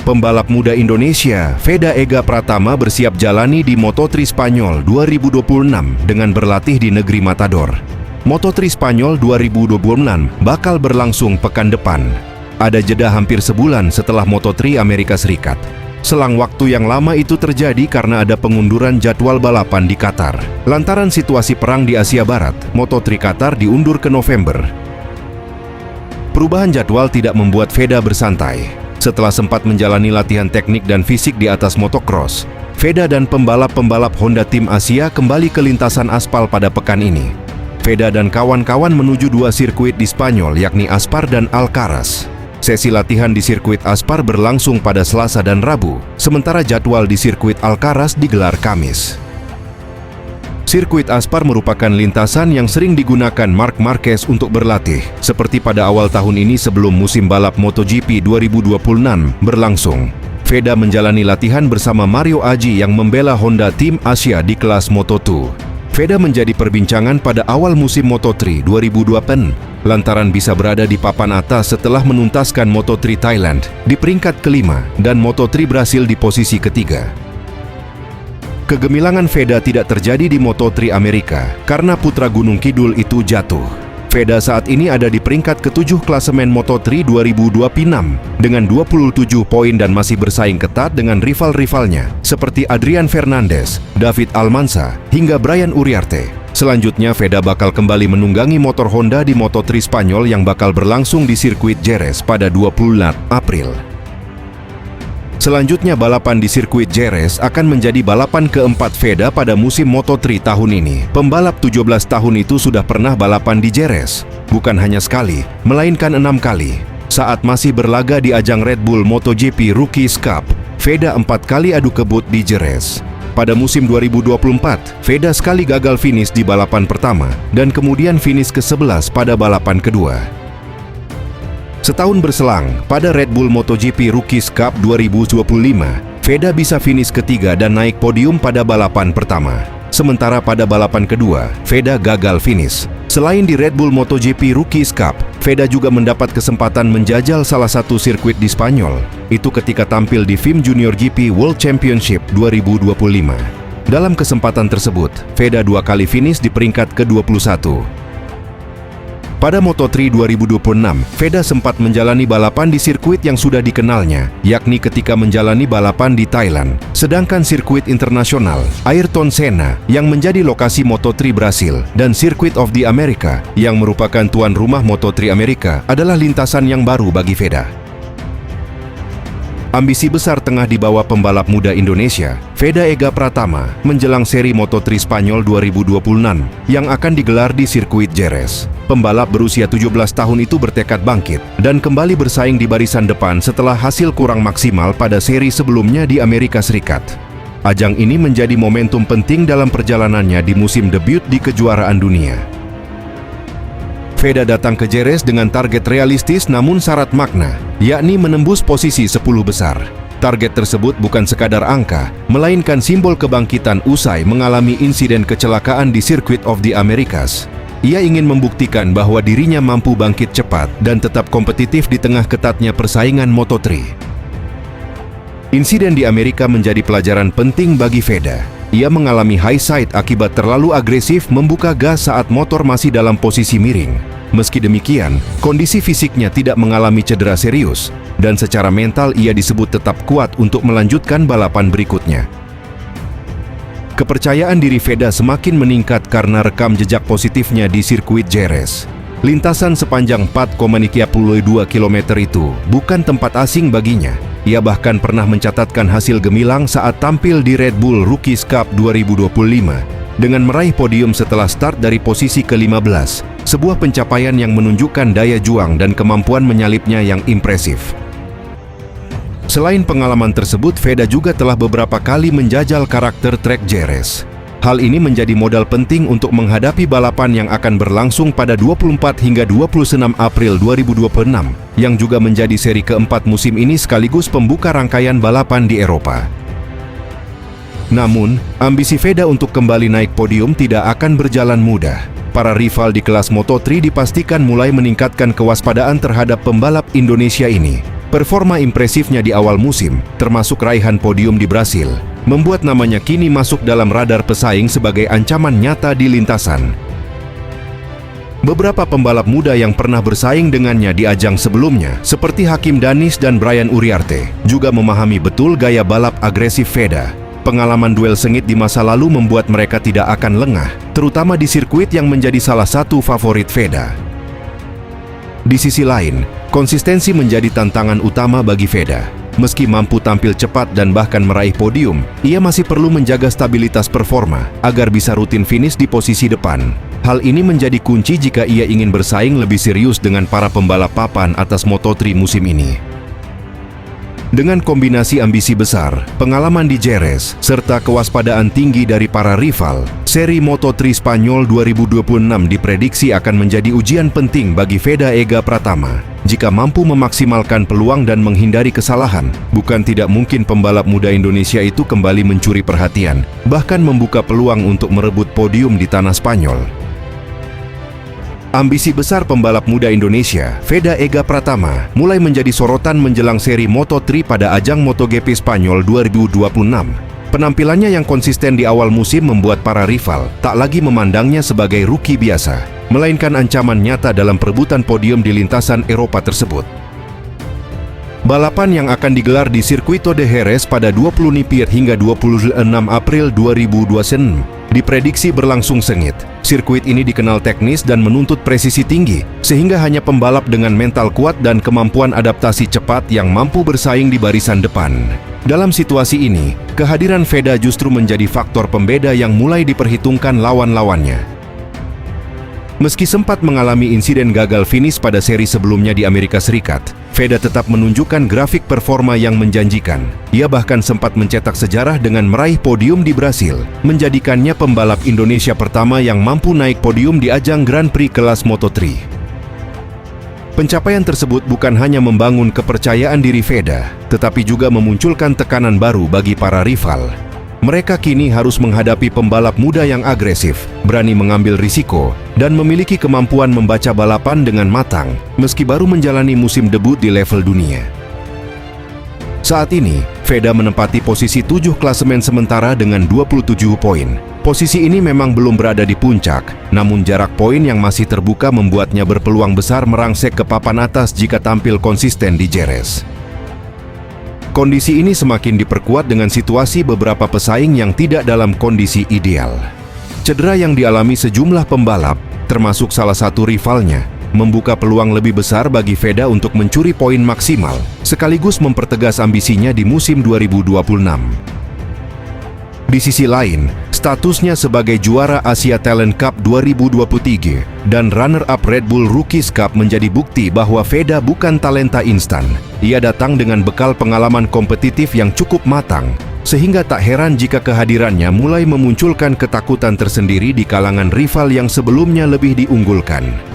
Pembalap muda Indonesia, Veda Ega Pratama bersiap jalani di Moto3 Spanyol 2026 dengan berlatih di negeri Matador. Moto3 Spanyol 2026 bakal berlangsung pekan depan. Ada jeda hampir sebulan setelah Moto3 Amerika Serikat. Selang waktu yang lama itu terjadi karena ada pengunduran jadwal balapan di Qatar. Lantaran situasi perang di Asia Barat, Moto3 Qatar diundur ke November. Perubahan jadwal tidak membuat Veda bersantai. Setelah sempat menjalani latihan teknik dan fisik di atas motocross, Veda dan pembalap-pembalap Honda Tim Asia kembali ke lintasan aspal pada pekan ini. Veda dan kawan-kawan menuju dua sirkuit di Spanyol, yakni Aspar dan Alcaraz. Sesi latihan di sirkuit Aspar berlangsung pada Selasa dan Rabu, sementara jadwal di sirkuit Alcaraz digelar Kamis. Sirkuit Aspar merupakan lintasan yang sering digunakan Marc Marquez untuk berlatih, seperti pada awal tahun ini sebelum musim balap MotoGP 2026 berlangsung. Veda menjalani latihan bersama Mario Aji yang membela Honda Tim Asia di kelas Moto2. Veda menjadi perbincangan pada awal musim Moto3 2020 lantaran bisa berada di papan atas setelah menuntaskan Moto3 Thailand di peringkat kelima dan Moto3 Brasil di posisi ketiga. Kegemilangan Veda tidak terjadi di Moto3 Amerika karena putra Gunung Kidul itu jatuh. Veda saat ini ada di peringkat ke-7 klasemen Moto3 2026 dengan 27 poin dan masih bersaing ketat dengan rival-rivalnya seperti Adrian Fernandez, David Almanza, hingga Brian Uriarte. Selanjutnya Veda bakal kembali menunggangi motor Honda di Moto3 Spanyol yang bakal berlangsung di sirkuit Jerez pada 24 April. Selanjutnya balapan di sirkuit Jerez akan menjadi balapan keempat Veda pada musim Moto3 tahun ini. Pembalap 17 tahun itu sudah pernah balapan di Jerez, bukan hanya sekali, melainkan 6 kali. Saat masih berlaga di ajang Red Bull MotoGP Rookies Cup, Veda 4 kali adu kebut di Jerez. Pada musim 2024, Veda sekali gagal finish di balapan pertama dan kemudian finish ke-11 pada balapan kedua. Setahun berselang, pada Red Bull MotoGP Rookies Cup 2025, Veda bisa finish ketiga dan naik podium pada balapan pertama. Sementara pada balapan kedua, Veda gagal finish. Selain di Red Bull MotoGP Rookies Cup, Veda juga mendapat kesempatan menjajal salah satu sirkuit di Spanyol. Itu ketika tampil di FIM Junior GP World Championship 2025. Dalam kesempatan tersebut, Veda 2 kali finish di peringkat ke-21. Pada Moto3 2026, Veda sempat menjalani balapan di sirkuit yang sudah dikenalnya, yakni ketika menjalani balapan di Thailand. Sedangkan sirkuit internasional, Ayrton Senna, yang menjadi lokasi Moto3 Brasil, dan Circuit of the America, yang merupakan tuan rumah Moto3 Amerika, adalah lintasan yang baru bagi Veda. Ambisi besar tengah dibawa pembalap muda Indonesia, Veda Ega Pratama, menjelang seri Moto3 Spanyol 2026 yang akan digelar di sirkuit Jerez. Pembalap berusia 17 tahun itu bertekad bangkit dan kembali bersaing di barisan depan setelah hasil kurang maksimal pada seri sebelumnya di Amerika Serikat. Ajang ini menjadi momentum penting dalam perjalanannya di musim debut di kejuaraan dunia. Veda datang ke Jerez dengan target realistis namun syarat makna, yakni menembus posisi 10 besar. Target tersebut bukan sekadar angka, melainkan simbol kebangkitan usai mengalami insiden kecelakaan di Circuit of the Americas. Ia ingin membuktikan bahwa dirinya mampu bangkit cepat dan tetap kompetitif di tengah ketatnya persaingan Moto3. Insiden di Amerika menjadi pelajaran penting bagi Veda. Ia mengalami high side akibat terlalu agresif membuka gas saat motor masih dalam posisi miring. Meski demikian, kondisi fisiknya tidak mengalami cedera serius, dan secara mental ia disebut tetap kuat untuk melanjutkan balapan berikutnya. Kepercayaan diri Veda semakin meningkat karena rekam jejak positifnya di sirkuit Jerez. Lintasan sepanjang 4,32 km itu bukan tempat asing baginya. Ia bahkan pernah mencatatkan hasil gemilang saat tampil di Red Bull Rookies Cup 2025 dengan meraih podium setelah start dari posisi ke-15, sebuah pencapaian yang menunjukkan daya juang dan kemampuan menyalipnya yang impresif. Selain pengalaman tersebut, Veda juga telah beberapa kali menjajal karakter trek Jerez. Hal ini menjadi modal penting untuk menghadapi balapan yang akan berlangsung pada 24 hingga 26 April 2026, yang juga menjadi seri keempat musim ini sekaligus pembuka rangkaian balapan di Eropa. Namun, ambisi Veda untuk kembali naik podium tidak akan berjalan mudah. Para rival di kelas Moto3 dipastikan mulai meningkatkan kewaspadaan terhadap pembalap Indonesia ini. Performa impresifnya di awal musim, termasuk raihan podium di Brasil, membuat namanya kini masuk dalam radar pesaing sebagai ancaman nyata di lintasan. Beberapa pembalap muda yang pernah bersaing dengannya di ajang sebelumnya, seperti Hakim Danis dan Brian Uriarte, juga memahami betul gaya balap agresif Veda. Pengalaman duel sengit di masa lalu membuat mereka tidak akan lengah, terutama di sirkuit yang menjadi salah satu favorit Veda. Di sisi lain, konsistensi menjadi tantangan utama bagi Veda. Meski mampu tampil cepat dan bahkan meraih podium, ia masih perlu menjaga stabilitas performa agar bisa rutin finish di posisi depan. Hal ini menjadi kunci jika ia ingin bersaing lebih serius dengan para pembalap papan atas Moto3 musim ini. Dengan kombinasi ambisi besar, pengalaman di Jerez, serta kewaspadaan tinggi dari para rival, seri Moto3 Spanyol 2026 diprediksi akan menjadi ujian penting bagi Veda Ega Pratama. Jika mampu memaksimalkan peluang dan menghindari kesalahan, bukan tidak mungkin pembalap muda Indonesia itu kembali mencuri perhatian, bahkan membuka peluang untuk merebut podium di tanah Spanyol. Ambisi besar pembalap muda Indonesia, Veda Ega Pratama, mulai menjadi sorotan menjelang seri Moto3 pada ajang MotoGP Spanyol 2026. Penampilannya yang konsisten di awal musim membuat para rival tak lagi memandangnya sebagai rookie biasa, melainkan ancaman nyata dalam perebutan podium di lintasan Eropa tersebut. Balapan yang akan digelar di Circuito de Jerez pada 20 Nipir hingga 26 April 2026 diprediksi berlangsung sengit. Sirkuit ini dikenal teknis dan menuntut presisi tinggi, sehingga hanya pembalap dengan mental kuat dan kemampuan adaptasi cepat yang mampu bersaing di barisan depan. Dalam situasi ini, kehadiran Veda justru menjadi faktor pembeda yang mulai diperhitungkan lawan-lawannya. Meski sempat mengalami insiden gagal finish pada seri sebelumnya di Amerika Serikat, Veda tetap menunjukkan grafik performa yang menjanjikan. Ia bahkan sempat mencetak sejarah dengan meraih podium di Brasil, menjadikannya pembalap Indonesia pertama yang mampu naik podium di ajang Grand Prix kelas Moto3. Pencapaian tersebut bukan hanya membangun kepercayaan diri Veda, tetapi juga memunculkan tekanan baru bagi para rival. Mereka kini harus menghadapi pembalap muda yang agresif, berani mengambil risiko, dan memiliki kemampuan membaca balapan dengan matang, meski baru menjalani musim debut di level dunia. Saat ini, Veda menempati posisi 7 klasemen sementara dengan 27 poin. Posisi ini memang belum berada di puncak, namun jarak poin yang masih terbuka membuatnya berpeluang besar merangsek ke papan atas jika tampil konsisten di Jerez. Kondisi ini semakin diperkuat dengan situasi beberapa pesaing yang tidak dalam kondisi ideal. Cedera yang dialami sejumlah pembalap, termasuk salah satu rivalnya, membuka peluang lebih besar bagi Veda untuk mencuri poin maksimal, sekaligus mempertegas ambisinya di musim 2026. Di sisi lain, statusnya sebagai juara Asia Talent Cup 2023 dan runner-up Red Bull Rookies Cup menjadi bukti bahwa Veda bukan talenta instan. Ia datang dengan bekal pengalaman kompetitif yang cukup matang, sehingga tak heran jika kehadirannya mulai memunculkan ketakutan tersendiri di kalangan rival yang sebelumnya lebih diunggulkan.